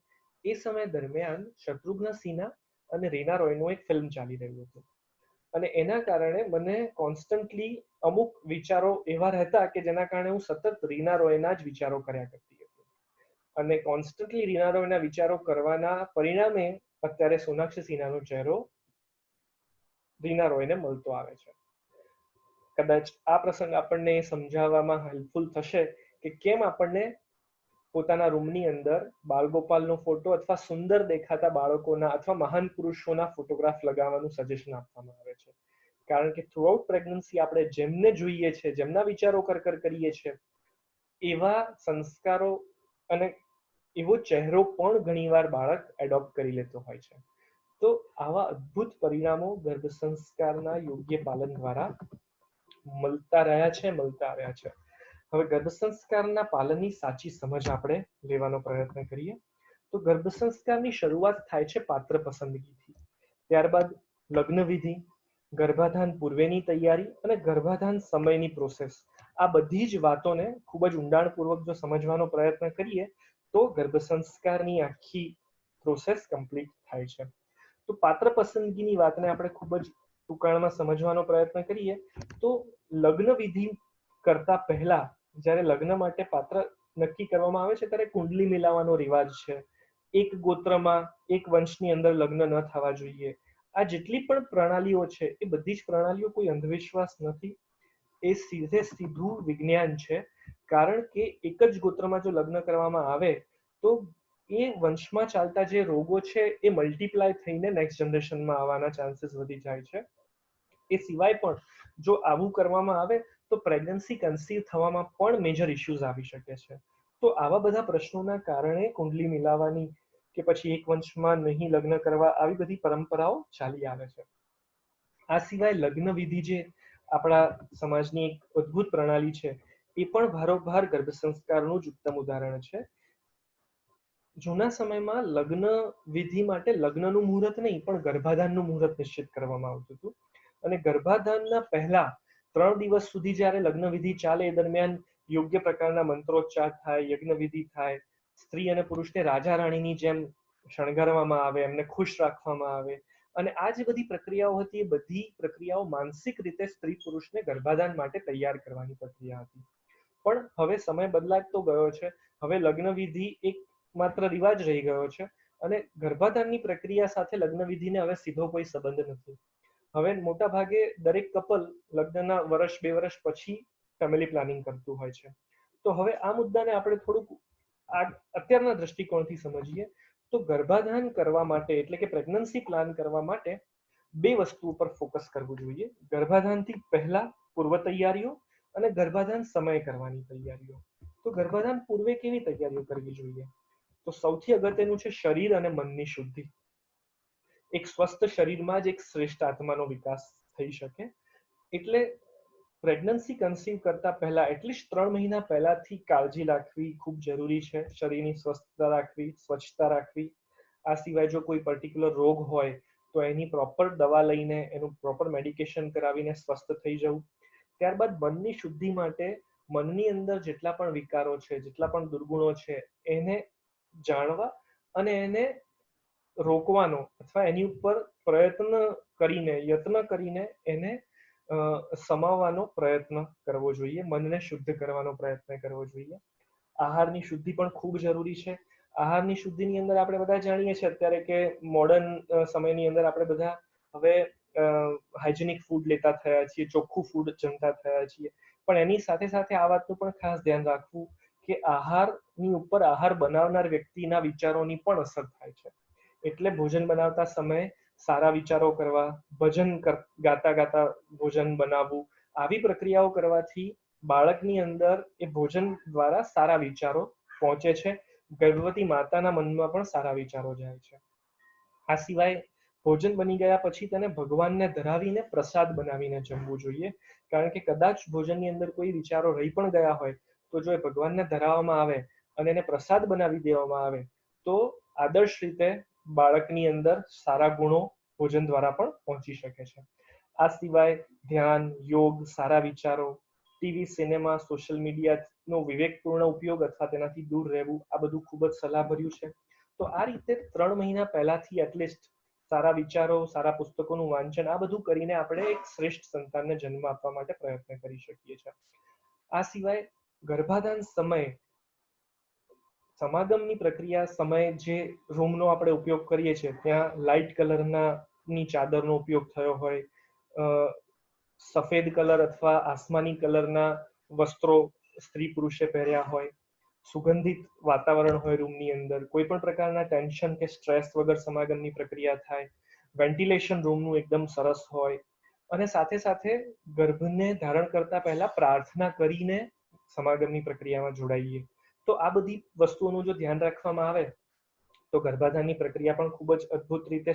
એ સમય દરમિયાન શત્રુઘ્ન સિન્હા અને રીના રોયનું એક ફિલ્મ ચાલી રહ્યું હતું, અને એના કારણે મને કોન્સ્ટન્ટલી અમુક વિચારો એવા રહેતા કે જેના કારણે હું સતત રીના રોયના જ વિચારો કર્યા કરતી હતી, અને કોન્સ્ટન્ટલી રીના રોયના વિચારો કરવાના પરિણામે અત્યારે સોનાક્ષી સિન્હાનો ચહેરો રીના રોયને મળતો આવે છે. કદાચ આ પ્રસંગ આપણને સમજાવવામાં હેલ્પફુલ થશે કે કેમ આપણને પોતાના રૂમની અંદર બાલગોપાલનો ફોટો અથવા સુંદર દેખાતા બાળકોના અથવા મહાન પુરુષોના ફોટોગ્રાફ લગાવવાનું સજેશન આપવામાં આવે છે. કારણ કે થ્રુઆઉટ પ્રેગ્નન્સી આપણે જેમને જોઈએ છે, જેમના વિચારો કરીએ છીએ, એવા સંસ્કારો અને એવો ચહેરો પણ ઘણીવાર બાળક એડોપ્ટ કરી લેતો હોય છે. તો આવા અદ્ભુત પરિણામો ગર્ભ સંસ્કારના યોગ્ય પાલન દ્વારા મળતા આવ્યા છે. હવે ગર્ભ સંસ્કારના પાલનની સાચી સમજ આપણે લેવાનો પ્રયત્ન કરીએ. તો ગર્ભ સંસ્કારની શરૂઆત થાય છે પાત્ર પસંદગીથી, ત્યારબાદ લગ્ન વિધિ, ગર્ભાધાન પૂર્વેની તૈયારી અને ગર્ભાધાન સમયની પ્રોસેસ, આ બધી જ વાતોને ખૂબ જ ઊંડાણપૂર્વક જો સમજવાનો પ્રયત્ન કરીએ તો ગર્ભ સંસ્કારની આખી પ્રોસેસ કમ્પ્લીટ થાય છે. તો પાત્ર પસંદગીની વાતને આપણે ખૂબ જ ટૂંકાણમાં સમજવાનો પ્રયત્ન કરીએ તો લગ્ન વિધિ કરતા પહેલા જ્યારે લગ્ન માટે પાત્ર નક્કી કરવામાં આવે છે ત્યારે કુંડલી મિલાવવાનો રિવાજ છે. એક ગોત્રમાં એક વંશની અંદર લગ્ન ન થવા જોઈએ. આ જેટલી પણ પ્રણાલીઓ છે એ બધી જ પ્રણાલીઓ કોઈ અંધવિશ્વાસ નથી, એ સીધું વિજ્ઞાન છે. કારણ કે એક જ ગોત્રમાં જો લગ્ન કરવામાં આવે તો એ વંશમાં ચાલતા જે રોગો છે એ મલ્ટીપ્લાય થઈને નેક્સ્ટ જનરેશનમાં આવવાના ચાન્સીસ વધી જાય છે. એ સિવાય પણ જો આવું કરવામાં આવે તો પ્રેગ્નન્સી કન્સીવ થવામાં પણ મેજર ઇશ્યુઝ આવી શકે છે. તો આવા બધા પ્રશ્નોના કારણે કુંડલી મિલાવવાની કે પછી એક વંશમાં નહીં લગ્ન કરવા, આવી બધી પરંપરાઓ ચાલી આવે છે. આ સિવાય લગ્ન વિધિ જે આપણા સમાજની એક અદ્ભુત પ્રણાલી છે એ પણ ભારોભાર ગર્ભ સંસ્કારનું જ ઉત્તમ ઉદાહરણ છે. જૂના સમયમાં લગ્ન વિધિ માટે લગ્નનું મુહૂર્ત નહીં પણ ગર્ભાધાનનું મુહૂર્ત નિશ્ચિત કરવામાં આવતું હતું, અને ગર્ભાધાનના પહેલા 3 દિવસ સુધી જ્યારે લગ્ન વિધિ ચાલે એ દરમિયાન યોગ્ય પ્રકારના મંત્રોચ્ચાર થાય, યજ્ઞ વિધિ થાય, સ્ત્રી અને પુરુષને રાજા રાણીની જેમ શણગારવામાં આવે, એમને ખુશ રાખવામાં આવે, અને આ જે બધી પ્રક્રિયાઓ હતી એ બધી પ્રક્રિયાઓ માનસિક રીતે સ્ત્રી પુરુષને ગર્ભાધાન માટે તૈયાર કરવાની પ્રક્રિયા હતી. પણ હવે સમય બદલાતો ગયો છે. હવે લગ્ન વિધિ એક માત્ર રિવાજ રહી ગયો છે, અને ગર્ભાધાનની પ્રક્રિયા સાથે લગ્ન વિધિને હવે સીધો કોઈ સંબંધ નથી. હવે મોટા ભાગે દરેક કપલ લગ્નના વર્ષ 2 વર્ષ પછી ફેમિલી પ્લાનિંગ કરતું હોય છે. તો હવે આ મુદ્દાને આપણે થોડુંક અત્યારના દ્રષ્ટિકોણથી સમજીએ તો ગર્ભાધાન કરવા માટે એટલે કે પ્રેગ્નન્સી પ્લાન કરવા માટે 2 વસ્તુ ઉપર ફોકસ કરવું જોઈએ. ગર્ભાધાનથી પહેલા પૂર્વ તૈયારીઓ અને ગર્ભાધાન સમયે કરવાની તૈયારીઓ. તો ગર્ભાધાન પૂર્વે કેવી તૈયારીઓ કરવી જોઈએ? તો સૌથી અગત્યનું છે શરીર અને મનની શુદ્ધિ. એક સ્વસ્થ શરીરમાં જ એક શ્રેષ્ઠ આત્માનો વિકાસ થઈ શકે. એટલે પ્રેગ્નન્સી કન્સીવ કરતા પહેલા એટલીસ્ટ 3 મહિના પહેલાથી કાળજી રાખવી ખૂબ જરૂરી છે. શરીરની સ્વસ્થતા રાખવી, સ્વચ્છતા રાખવી. આ સિવાય જો કોઈ પર્ટિક્યુલર રોગ હોય તો એની પ્રોપર દવા લઈને એનું પ્રોપર મેડિકેશન કરાવીને સ્વસ્થ થઈ જવું. ત્યારબાદ મનની શુદ્ધિ માટે મનની અંદર જેટલા પણ વિકારો છે, જેટલા પણ દુર્ગુણો છે, એને જાણવા અને એને રોકવાનો અથવા એની ઉપર યત્ન કરીને એને સમાવવાનો પ્રયત્ન કરવો જોઈએ, મનને શુદ્ધ કરવાનો પ્રયત્ન કરવો જોઈએ. આહારની શુદ્ધિ પણ ખૂબ જરૂરી છે. આહારની શુદ્ધિની અંદર આપણે બધા જાણીએ છીએ અત્યારે કે મોડર્ન સમયની અંદર આપણે બધા હવે હાઇજેનિક ફૂડ લેતા થયા છીએ, ચોખ્ખું ફૂડ જમતા થયા છીએ. પણ એની સાથે સાથે આ વાતનું પણ ખાસ ધ્યાન રાખવું કે આહારની ઉપર આહાર બનાવનાર વ્યક્તિના વિચારોની પણ અસર થાય છે. એટલે ભોજન બનાવતા સમયે સારા વિચારો કરવા, ભજન ગાતા ગાતા ભોજન બનાવવું, આવી પ્રક્રિયાઓ કરવાથી બાળકની અંદર એ ભોજન દ્વારા સારા વિચારો પહોંચે છે. ગર્ભવતી માતાના મનમાં પણ સારા વિચારો જાય છે. આ સિવાય ભોજન બની ગયા પછી તેને ભગવાનને ધરાવીને પ્રસાદ બનાવીને જમવું જોઈએ. કારણ કે કદાચ ભોજનની અંદર કોઈ વિચારો રહી પણ ગયા હોય તો જો એ ભગવાનને ધરાવવામાં આવે અને એને પ્રસાદ બનાવી દેવામાં આવે તો આદર્શ રીતે બાળકની અંદર સારા ગુણો ભોજન દ્વારા પણ પહોંચી શકે છે. આ સિવાય ધ્યાન, યોગ, સારા વિચારો, ટીવી, સિનેમા, સોશિયલ મીડિયાનો વિવેકપૂર્ણ ઉપયોગ અથવા તેનાથી દૂર રહેવું, આ બધું ખૂબ જ સલાહભર્યું છે. તો આ રીતે 3 મહિના પહેલાથી એટલીસ્ટ સારા વિચારો, સારા પુસ્તકોનું વાંચન, આ બધું કરીને આપણે એક શ્રેષ્ઠ સંતાનને જન્મ આપવા માટે પ્રયત્ન કરી શકીએ છીએ. આ સિવાય ગર્ભાધાન સમયે સમાગમની પ્રક્રિયા સમયે જે રૂમનો આપણે ઉપયોગ કરીએ છીએ ત્યાં લાઇટ કલરની ચાદરનો ઉપયોગ થયો હોય, સફેદ કલર અથવા આસમાની કલરના વસ્ત્રો સ્ત્રી પુરુષે પહેર્યા હોય, સુગંધિત વાતાવરણ હોય રૂમની અંદર, કોઈ પણ પ્રકારના ટેન્શન કે સ્ટ્રેસ વગર સમાગમની પ્રક્રિયા થાય, વેન્ટિલેશન રૂમનું એકદમ સરસ હોય અને સાથે સાથે ગર્ભને ધારણ કરતા પહેલા પ્રાર્થના કરીને સમાગમની પ્રક્રિયામાં જોડાઈએ. તો આ બધી વસ્તુઓનું જો ધ્યાન રાખવામાં આવે તો ગર્ભાધાનની પ્રક્રિયા પણ ખૂબ જ અદ્ભુત રીતે